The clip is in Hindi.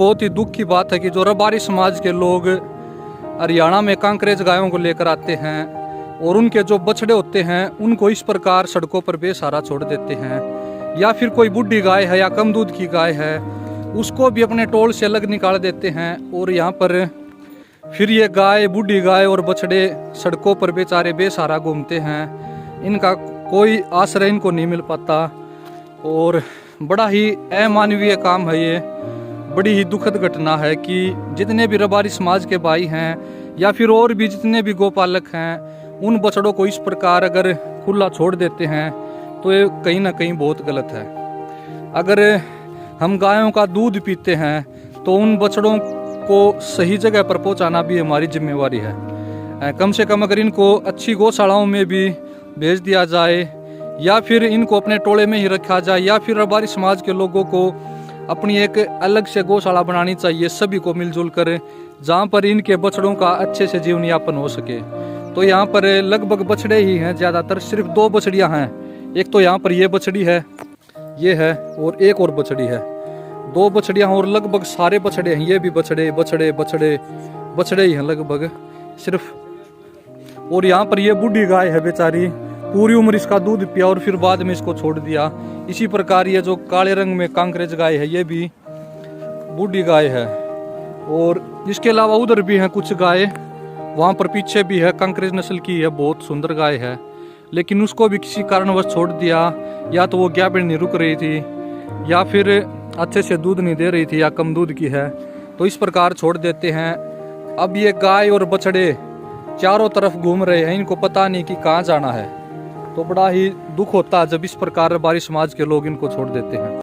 बहुत ही दुख की बात है कि जो रबारी समाज के लोग हरियाणा में कांकरेज गायों को लेकर आते हैं और उनके जो बछड़े होते हैं उनको इस प्रकार सड़कों पर बेसहारा छोड़ देते हैं, या फिर कोई बूढ़ी गाय है या कम दूध की गाय है उसको भी अपने टोल से अलग निकाल देते हैं। और यहाँ पर फिर ये गाय, बूढ़ी गाय और बछड़े सड़कों पर बेचारे बेसहारा घूमते हैं, इनका कोई आश्रय इनको नहीं मिल पाता। और बड़ा ही अमानवीय काम है ये, बड़ी ही दुखद घटना है कि जितने भी रबारी समाज के भाई हैं या फिर और भी जितने भी गोपालक हैं उन बछड़ों को इस प्रकार अगर खुला छोड़ देते हैं तो ये कहीं ना कहीं बहुत गलत है। अगर हम गायों का दूध पीते हैं तो उन बछड़ों को सही जगह पर पहुंचाना भी हमारी जिम्मेवारी है। कम से कम अगर इनको अच्छी गौशालाओं में भी भेज दिया जाए या फिर इनको अपने टोले में ही रखा जाए, या फिर रबारी समाज के लोगों को अपनी एक अलग से गौशाला बनानी चाहिए सभी को मिलजुल कर, जहाँ पर इनके बछड़ों का अच्छे से जीवन यापन हो सके। तो यहाँ पर लगभग बछड़े ही हैं, ज़्यादातर सिर्फ 2 बछड़ियाँ हैं। एक तो यहाँ पर ये बछड़ी है, ये है, और एक और बछड़ी है। 2 बछड़ियाँ और लगभग सारे बछड़े हैं, ये भी बछड़े बछड़े बछड़े बछड़े ही हैं लगभग सिर्फ। और यहाँ पर ये बूढ़ी गाय है बेचारी, पूरी उम्र इसका दूध पिया और फिर बाद में इसको छोड़ दिया। इसी प्रकार ये जो काले रंग में कांकरेज गाय है ये भी बूढ़ी गाय है। और इसके अलावा उधर भी हैं कुछ गाय, वहाँ पर पीछे भी है, कांकरेज नस्ल की है, बहुत सुंदर गाय है, लेकिन उसको भी किसी कारणवश छोड़ दिया। या तो वो गाभिन नहीं रुक रही थी या फिर अच्छे से दूध नहीं दे रही थी या कम दूध की है, तो इस प्रकार छोड़ देते हैं। अब ये गाय और बछड़े चारों तरफ घूम रहे हैं, इनको पता नहीं कि कहाँ जाना है। तो बड़ा ही दुख होता है जब इस प्रकार रबारी समाज के लोग इनको छोड़ देते हैं।